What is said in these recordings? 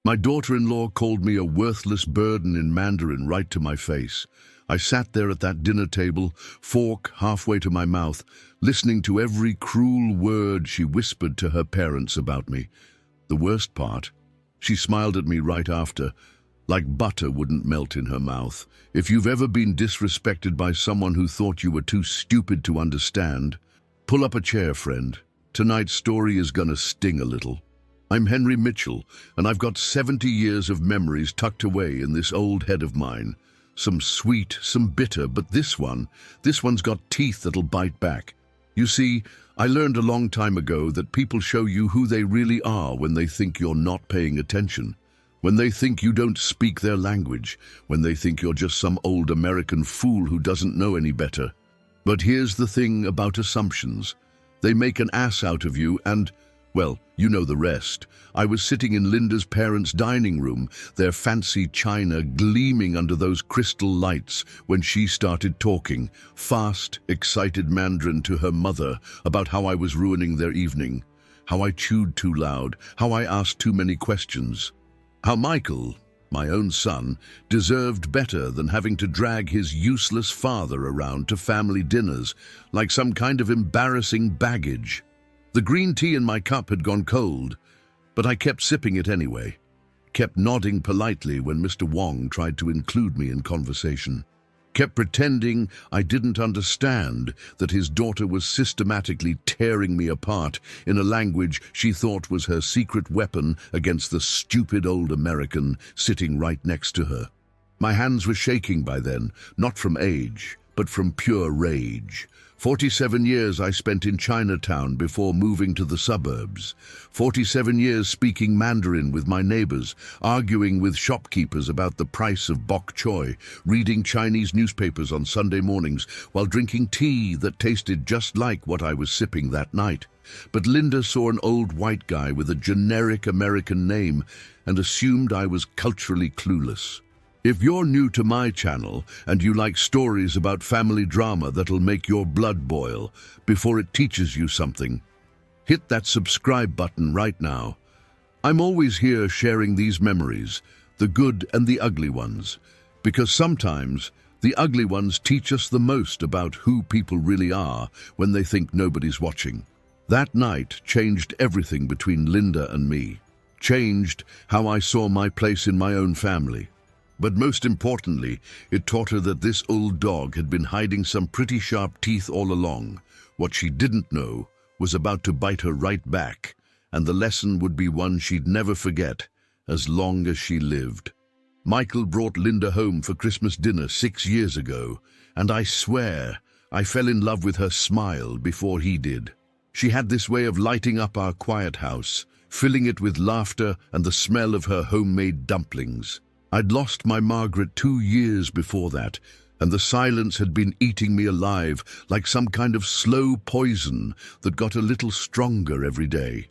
My daughter-in-law called me a worthless burden in Mandarin right to my face. I sat there at that dinner table, fork halfway to my mouth, listening to every cruel word she whispered to her parents about me. The worst part, she smiled at me right after, like butter wouldn't melt in her mouth. If you've ever been disrespected by someone who thought you were too stupid to understand, pull up a chair, friend. Tonight's story is gonna sting a little. I'm Henry Mitchell, and I've got 70 years of memories tucked away in this old head of mine. Some sweet, some bitter, but this one's got teeth that'll bite back. You see, I learned a long time ago that people show you who they really are when they think you're not paying attention. When they think you don't speak their language, when they think you're just some old American fool who doesn't know any better. But here's the thing about assumptions. They make an ass out of you and, well, you know the rest. I was sitting in Linda's parents' dining room, their fancy china gleaming under those crystal lights, when she started talking, fast, excited Mandarin to her mother about how I was ruining their evening, how I chewed too loud, how I asked too many questions. How Michael, my own son, deserved better than having to drag his useless father around to family dinners like some kind of embarrassing baggage. The green tea in my cup had gone cold, but I kept sipping it anyway, kept nodding politely when Mr. Wong tried to include me in conversation, kept pretending I didn't understand that his daughter was systematically tearing me apart in a language she thought was her secret weapon against the stupid old American sitting right next to her. My hands were shaking by then, not from age, but from pure rage. 47 years I spent in Chinatown before moving to the suburbs. 47 years speaking Mandarin with my neighbors, arguing with shopkeepers about the price of bok choy, reading Chinese newspapers on Sunday mornings while drinking tea that tasted just like what I was sipping that night. But Linda saw an old white guy with a generic American name and assumed I was culturally clueless. If you're new to my channel and you like stories about family drama that'll make your blood boil before it teaches you something, hit that subscribe button right now. I'm always here sharing these memories, the good and the ugly ones, because sometimes the ugly ones teach us the most about who people really are when they think nobody's watching. That night changed everything between Linda and me, changed how I saw my place in my own family. But most importantly, it taught her that this old dog had been hiding some pretty sharp teeth all along. What she didn't know was about to bite her right back, and the lesson would be one she'd never forget as long as she lived. Michael brought Linda home for Christmas dinner 6 years ago, and I swear I fell in love with her smile before he did. She had this way of lighting up our quiet house, filling it with laughter and the smell of her homemade dumplings. I'd lost my Margaret 2 years before that, and the silence had been eating me alive like some kind of slow poison that got a little stronger every day.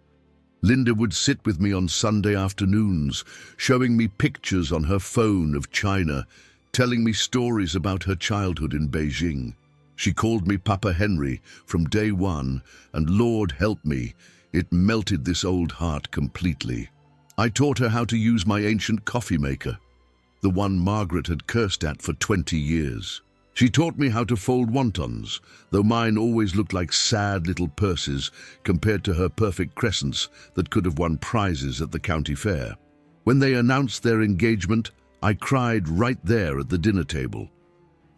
Linda would sit with me on Sunday afternoons, showing me pictures on her phone of China, telling me stories about her childhood in Beijing. She called me Papa Henry from day one, and Lord help me, it melted this old heart completely. I taught her how to use my ancient coffee maker, the one Margaret had cursed at for 20 years. She taught me how to fold wontons, though mine always looked like sad little purses compared to her perfect crescents that could have won prizes at the county fair. When they announced their engagement, I cried right there at the dinner table.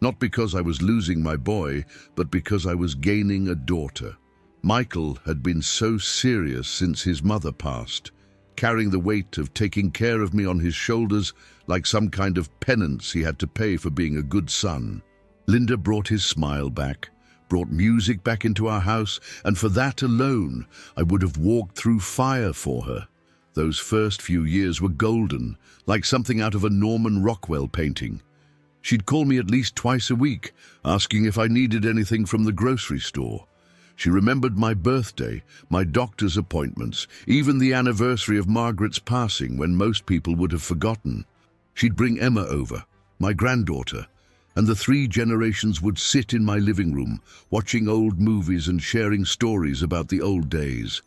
Not because I was losing my boy, but because I was gaining a daughter. Michael had been so serious since his mother passed, carrying the weight of taking care of me on his shoulders like some kind of penance he had to pay for being a good son. Linda brought his smile back, brought music back into our house, and for that alone, I would have walked through fire for her. Those first few years were golden, like something out of a Norman Rockwell painting. She'd call me at least twice a week, asking if I needed anything from the grocery store. She remembered my birthday, my doctor's appointments, even the anniversary of Margaret's passing when most people would have forgotten. She'd bring Emma over, my granddaughter, and the 3 generations would sit in my living room, watching old movies and sharing stories about the old days.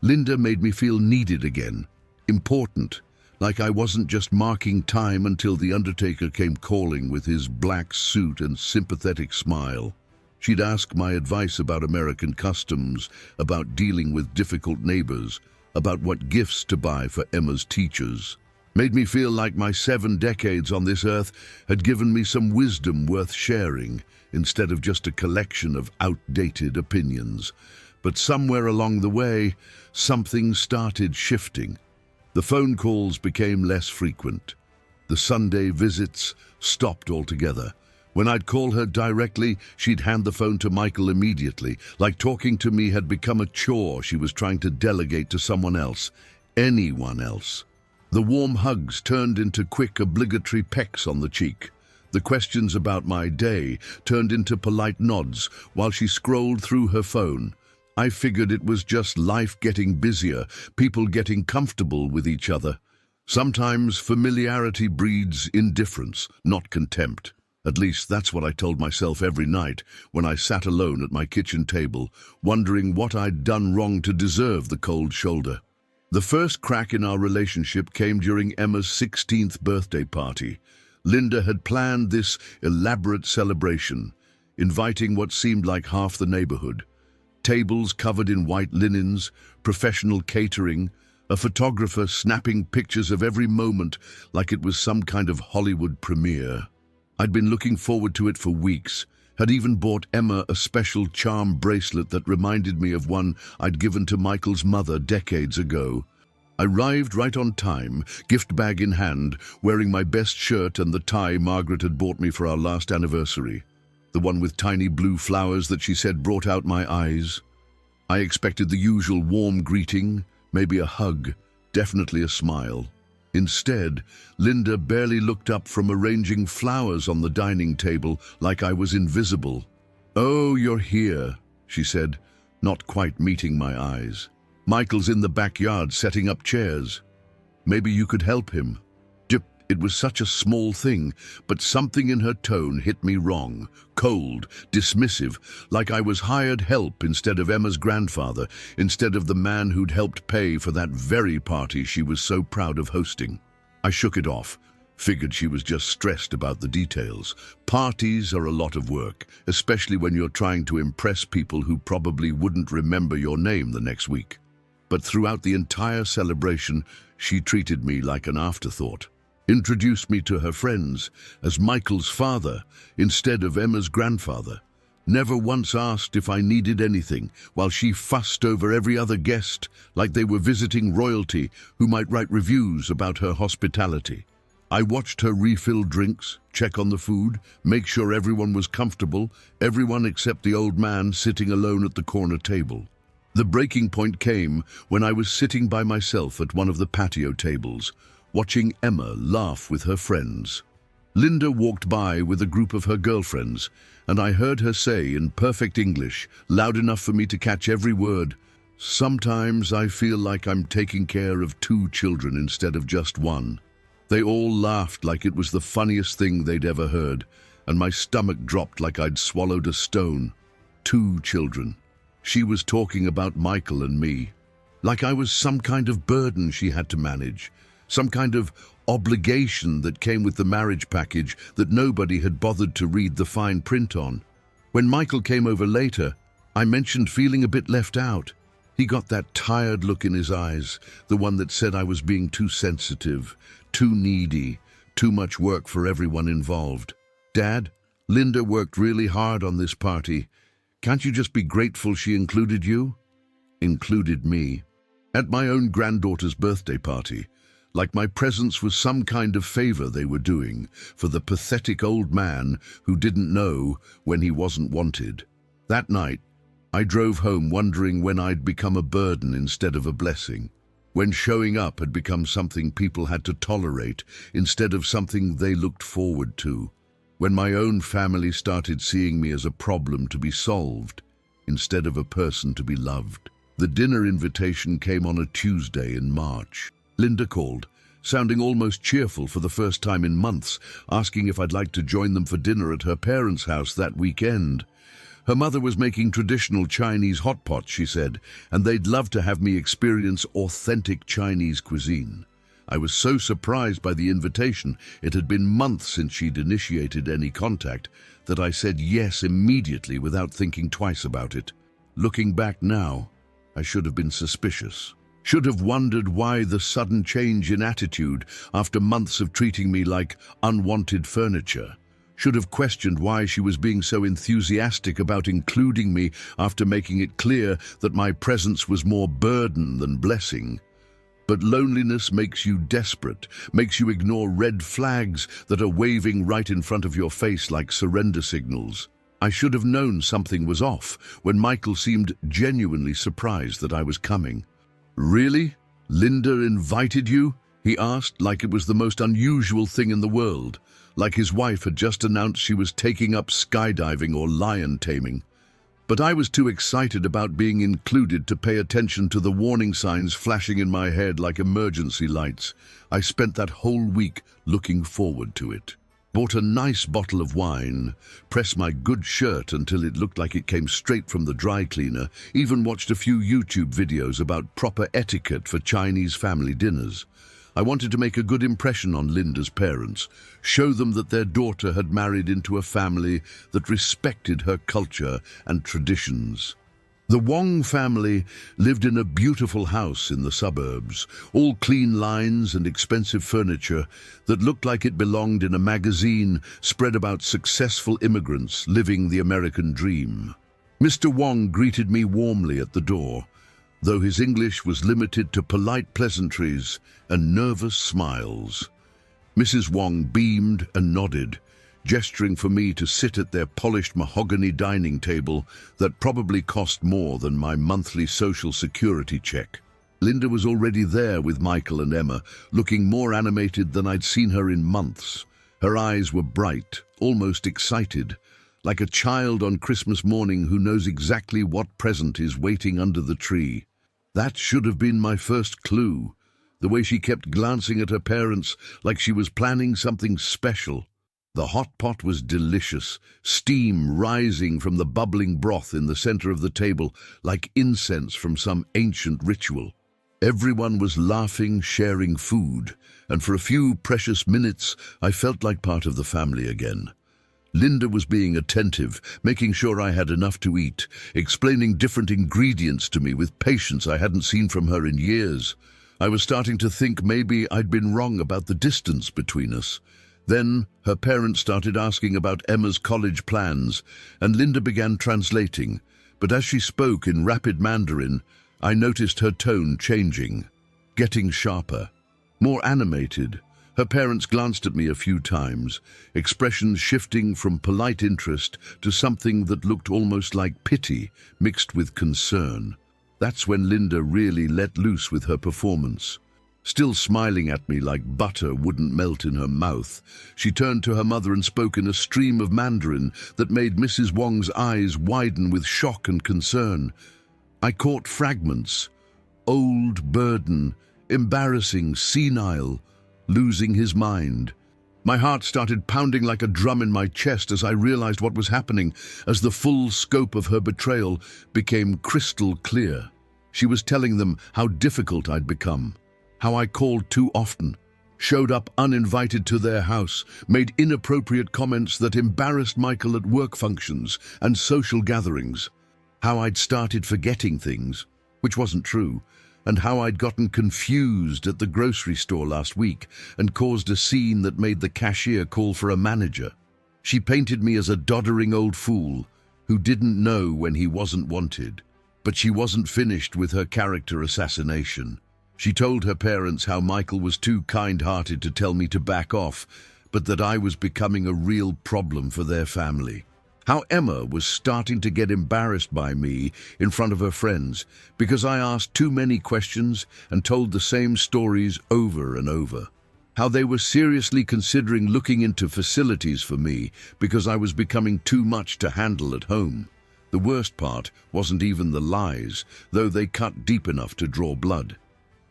Linda made me feel needed again, important, like I wasn't just marking time until the undertaker came calling with his black suit and sympathetic smile. She'd ask my advice about American customs, about dealing with difficult neighbors, about what gifts to buy for Emma's teachers. Made me feel like my 7 decades on this earth had given me some wisdom worth sharing, instead of just a collection of outdated opinions. But somewhere along the way, something started shifting. The phone calls became less frequent. The Sunday visits stopped altogether. When I'd call her directly, she'd hand the phone to Michael immediately, like talking to me had become a chore she was trying to delegate to someone else, anyone else. The warm hugs turned into quick, obligatory pecks on the cheek. The questions about my day turned into polite nods while she scrolled through her phone. I figured it was just life getting busier, people getting comfortable with each other. Sometimes familiarity breeds indifference, not contempt. At least that's what I told myself every night when I sat alone at my kitchen table, wondering what I'd done wrong to deserve the cold shoulder. The first crack in our relationship came during Emma's 16th birthday party. Linda had planned this elaborate celebration, inviting what seemed like half the neighborhood. Tables covered in white linens, professional catering, a photographer snapping pictures of every moment like it was some kind of Hollywood premiere. I'd been looking forward to it for weeks, had even bought Emma a special charm bracelet that reminded me of one I'd given to Michael's mother decades ago. I arrived right on time, gift bag in hand, wearing my best shirt and the tie Margaret had bought me for our last anniversary. The one with tiny blue flowers that she said brought out my eyes. I expected the usual warm greeting, maybe a hug, definitely a smile. Instead, Linda barely looked up from arranging flowers on the dining table like I was invisible. "Oh, you're here," she said, not quite meeting my eyes. "Michael's in the backyard setting up chairs. Maybe you could help him." It was such a small thing, but something in her tone hit me wrong, cold, dismissive, like I was hired help instead of Emma's grandfather, instead of the man who'd helped pay for that very party she was so proud of hosting. I shook it off, figured she was just stressed about the details. Parties are a lot of work, especially when you're trying to impress people who probably wouldn't remember your name the next week. But throughout the entire celebration, she treated me like an afterthought. Introduced me to her friends as Michael's father instead of Emma's grandfather. Never once asked if I needed anything, while she fussed over every other guest like they were visiting royalty who might write reviews about her hospitality. I watched her refill drinks, check on the food, make sure everyone was comfortable, everyone except the old man sitting alone at the corner table. The breaking point came when I was sitting by myself at one of the patio tables, watching Emma laugh with her friends. Linda walked by with a group of her girlfriends, and I heard her say in perfect English, loud enough for me to catch every word, "Sometimes I feel like I'm taking care of 2 children instead of just 1. They all laughed like it was the funniest thing they'd ever heard, and my stomach dropped like I'd swallowed a stone. 2 children. She was talking about Michael and me, like I was some kind of burden she had to manage, some kind of obligation that came with the marriage package that nobody had bothered to read the fine print on. When Michael came over later, I mentioned feeling a bit left out. He got that tired look in his eyes, the one that said I was being too sensitive, too needy, too much work for everyone involved. "Dad, Linda worked really hard on this party. Can't you just be grateful she included you?" Included me. At my own granddaughter's birthday party, like my presence was some kind of favor they were doing for the pathetic old man who didn't know when he wasn't wanted. That night, I drove home wondering when I'd become a burden instead of a blessing, when showing up had become something people had to tolerate instead of something they looked forward to, when my own family started seeing me as a problem to be solved instead of a person to be loved. The dinner invitation came on a Tuesday in March. Linda called, sounding almost cheerful for the first time in months, asking if I'd like to join them for dinner at her parents' house that weekend. Her mother was making traditional Chinese hot pot, she said, and they'd love to have me experience authentic Chinese cuisine. I was so surprised by the invitation, it had been months since she'd initiated any contact, that I said yes immediately without thinking twice about it. Looking back now, I should have been suspicious. Should have wondered why the sudden change in attitude after months of treating me like unwanted furniture. Should have questioned why she was being so enthusiastic about including me after making it clear that my presence was more burden than blessing. But loneliness makes you desperate, makes you ignore red flags that are waving right in front of your face like surrender signals. I should have known something was off when Michael seemed genuinely surprised that I was coming. "Really? Linda invited you?" he asked, like it was the most unusual thing in the world, like his wife had just announced she was taking up skydiving or lion taming. But I was too excited about being included to pay attention to the warning signs flashing in my head like emergency lights. I spent that whole week looking forward to it. Bought a nice bottle of wine, pressed my good shirt until it looked like it came straight from the dry cleaner, even watched a few YouTube videos about proper etiquette for Chinese family dinners. I wanted to make a good impression on Linda's parents, show them that their daughter had married into a family that respected her culture and traditions. The Wong family lived in a beautiful house in the suburbs, all clean lines and expensive furniture that looked like it belonged in a magazine spread about successful immigrants living the American dream. Mr. Wong greeted me warmly at the door, though his English was limited to polite pleasantries and nervous smiles. Mrs. Wong beamed and nodded, gesturing for me to sit at their polished mahogany dining table that probably cost more than my monthly social security check. Linda was already there with Michael and Emma, looking more animated than I'd seen her in months. Her eyes were bright, almost excited, like a child on Christmas morning who knows exactly what present is waiting under the tree. That should have been my first clue, the way she kept glancing at her parents like she was planning something special. The hot pot was delicious, steam rising from the bubbling broth in the center of the table like incense from some ancient ritual. Everyone was laughing, sharing food, and for a few precious minutes I felt like part of the family again. Linda was being attentive, making sure I had enough to eat, explaining different ingredients to me with patience I hadn't seen from her in years. I was starting to think maybe I'd been wrong about the distance between us. Then her parents started asking about Emma's college plans, and Linda began translating. But as she spoke in rapid Mandarin, I noticed her tone changing, getting sharper, more animated. Her parents glanced at me a few times, expressions shifting from polite interest to something that looked almost like pity mixed with concern. That's when Linda really let loose with her performance. Still smiling at me like butter wouldn't melt in her mouth, she turned to her mother and spoke in a stream of Mandarin that made Mrs. Wong's eyes widen with shock and concern. I caught fragments. Old burden, embarrassing, senile, losing his mind. My heart started pounding like a drum in my chest as I realized what was happening, as the full scope of her betrayal became crystal clear. She was telling them how difficult I'd become, how I called too often, showed up uninvited to their house, made inappropriate comments that embarrassed Michael at work functions and social gatherings, how I'd started forgetting things, which wasn't true, and how I'd gotten confused at the grocery store last week and caused a scene that made the cashier call for a manager. She painted me as a doddering old fool who didn't know when he wasn't wanted. But she wasn't finished with her character assassination. She told her parents how Michael was too kind-hearted to tell me to back off, but that I was becoming a real problem for their family. How Emma was starting to get embarrassed by me in front of her friends because I asked too many questions and told the same stories over and over. How they were seriously considering looking into facilities for me because I was becoming too much to handle at home. The worst part wasn't even the lies, though they cut deep enough to draw blood.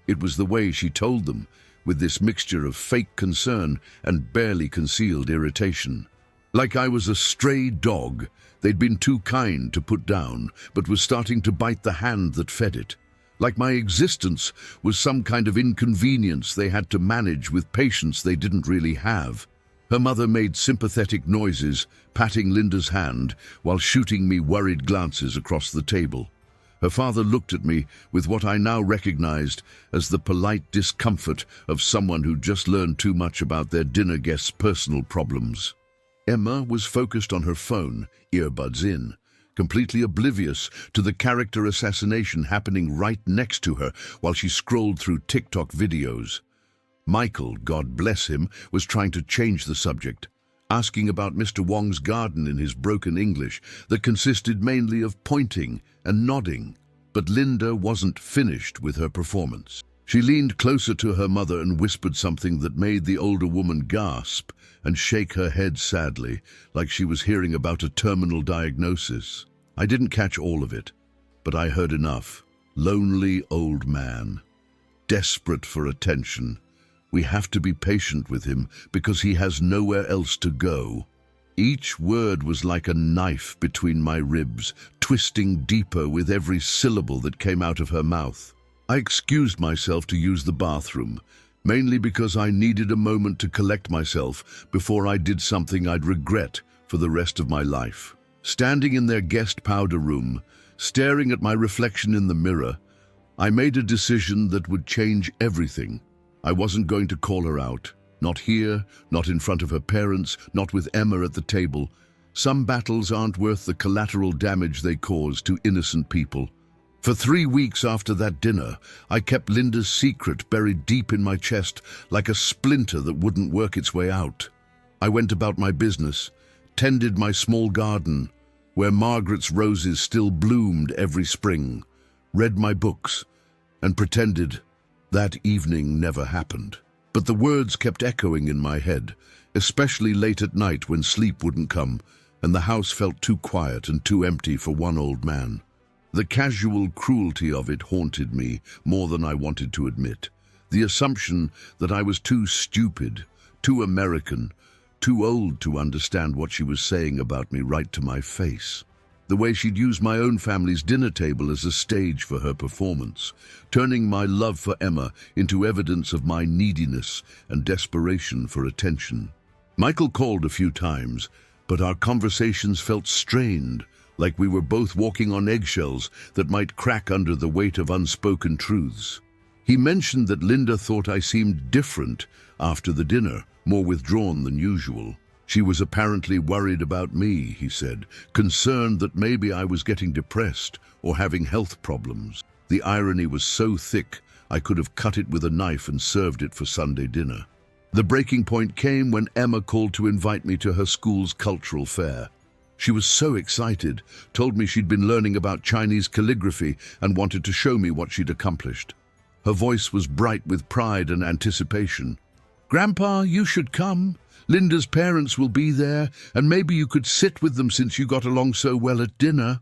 It was the way she told them, with this mixture of fake concern and barely concealed irritation. Like I was a stray dog they'd been too kind to put down, but was starting to bite the hand that fed it. like my existence was some kind of inconvenience they had to manage with patients they didn't really have. Her mother made sympathetic noises, patting Linda's hand while shooting me worried glances across the table. Her father looked at me with what I now recognized as the polite discomfort of someone who just learned too much about their dinner guest's personal problems. Emma was focused on her phone, earbuds in, completely oblivious to the character assassination happening right next to her while she scrolled through TikTok videos. Michael, God bless him, was trying to change the subject, asking about Mr. Wong's garden in his broken English that consisted mainly of pointing and nodding. But Linda wasn't finished with her performance. She leaned closer to her mother and whispered something that made the older woman gasp and shake her head sadly, like she was hearing about a terminal diagnosis. I didn't catch all of it, but I heard enough. Lonely old man, desperate for attention. We have to be patient with him because he has nowhere else to go. Each word was like a knife between my ribs, twisting deeper with every syllable that came out of her mouth. I excused myself to use the bathroom, mainly because I needed a moment to collect myself before I did something I'd regret for the rest of my life. Standing in their guest powder room, staring at my reflection in the mirror, I made a decision that would change everything. I wasn't going to call her out. Not here, not in front of her parents, not with Emma at the table. Some battles aren't worth the collateral damage they cause to innocent people. For 3 weeks after that dinner, I kept Linda's secret buried deep in my chest like a splinter that wouldn't work its way out. I went about my business, tended my small garden, where Margaret's roses still bloomed every spring, read my books, and pretended that evening never happened. But the words kept echoing in my head, especially late at night when sleep wouldn't come and the house felt too quiet and too empty for one old man. The casual cruelty of it haunted me more than I wanted to admit. The assumption that I was too stupid, too American, too old to understand what she was saying about me right to my face. The way she'd used my own family's dinner table as a stage for her performance, turning my love for Emma into evidence of my neediness and desperation for attention. Michael called a few times, but our conversations felt strained, like we were both walking on eggshells that might crack under the weight of unspoken truths. He mentioned that Linda thought I seemed different after the dinner, more withdrawn than usual. She was apparently worried about me, he said, concerned that maybe I was getting depressed or having health problems. The irony was so thick, I could have cut it with a knife and served it for Sunday dinner. The breaking point came when Emma called to invite me to her school's cultural fair. She was so excited, told me she'd been learning about Chinese calligraphy and wanted to show me what she'd accomplished. Her voice was bright with pride and anticipation. "Grandpa, you should come. Linda's parents will be there, and maybe you could sit with them since you got along so well at dinner."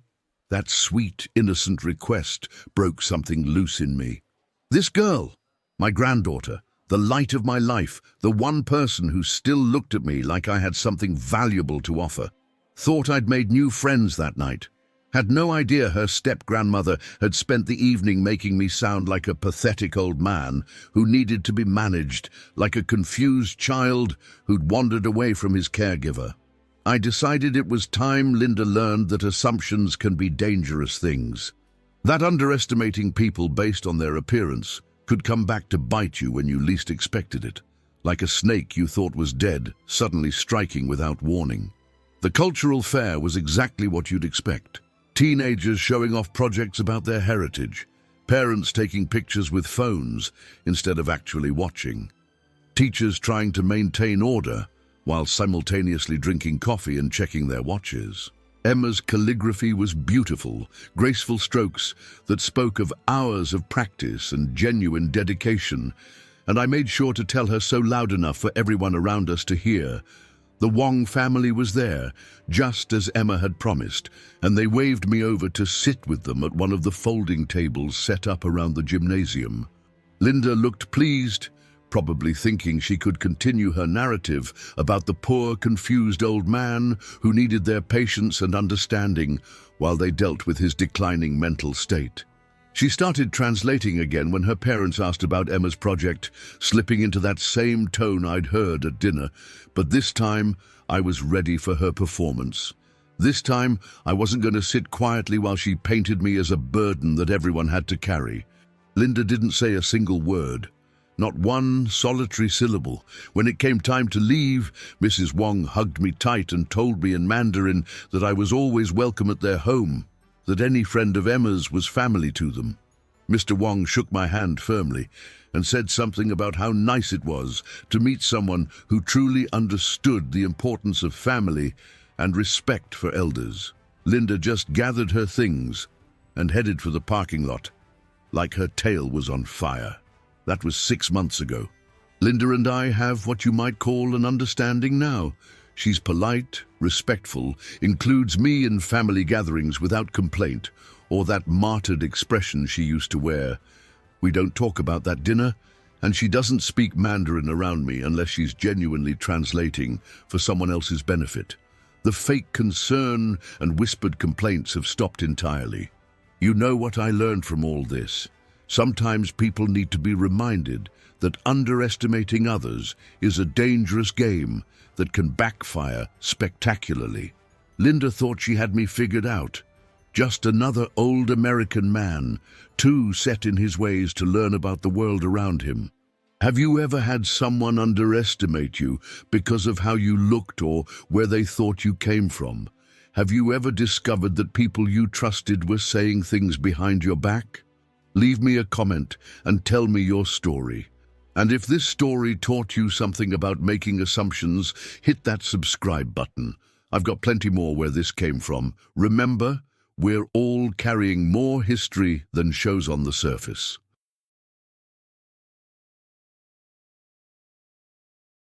That sweet, innocent request broke something loose in me. This girl, my granddaughter, the light of my life, the one person who still looked at me like I had something valuable to offer, thought I'd made new friends that night. Had no idea her step-grandmother had spent the evening making me sound like a pathetic old man who needed to be managed, like a confused child who'd wandered away from his caregiver. I decided it was time Linda learned that assumptions can be dangerous things. That underestimating people based on their appearance could come back to bite you when you least expected it, like a snake you thought was dead, suddenly striking without warning. The cultural fair was exactly what you'd expect. Teenagers showing off projects about their heritage, parents taking pictures with phones instead of actually watching, teachers trying to maintain order while simultaneously drinking coffee and checking their watches. Emma's calligraphy was beautiful, graceful strokes that spoke of hours of practice and genuine dedication, and I made sure to tell her so loud enough for everyone around us to hear. The Wong family was there, just as Emma had promised, and they waved me over to sit with them at one of the folding tables set up around the gymnasium. Linda looked pleased, probably thinking she could continue her narrative about the poor, confused old man who needed their patience and understanding while they dealt with his declining mental state. She started translating again when her parents asked about Emma's project, slipping into that same tone I'd heard at dinner, but this time I was ready for her performance. This time I wasn't going to sit quietly while she painted me as a burden that everyone had to carry. Linda didn't say a single word, not one solitary syllable. When it came time to leave, Mrs. Wong hugged me tight and told me in Mandarin that I was always welcome at their home, that any friend of Emma's was family to them. Mr. Wong shook my hand firmly and said something about how nice it was to meet someone who truly understood the importance of family and respect for elders. Linda just gathered her things and headed for the parking lot, like her tail was on fire. That was 6 months ago. Linda and I have what you might call an understanding now. She's polite, respectful, includes me in family gatherings without complaint, or that martyred expression she used to wear. We don't talk about that dinner, and she doesn't speak Mandarin around me unless she's genuinely translating for someone else's benefit. The fake concern and whispered complaints have stopped entirely. You know what I learned from all this? Sometimes people need to be reminded that underestimating others is a dangerous game that can backfire spectacularly. Linda thought she had me figured out. Just another old American man, too set in his ways to learn about the world around him. Have you ever had someone underestimate you because of how you looked or where they thought you came from? Have you ever discovered that people you trusted were saying things behind your back? Leave me a comment and tell me your story. And if this story taught you something about making assumptions, hit that subscribe button. I've got plenty more where this came from. Remember, we're all carrying more history than shows on the surface.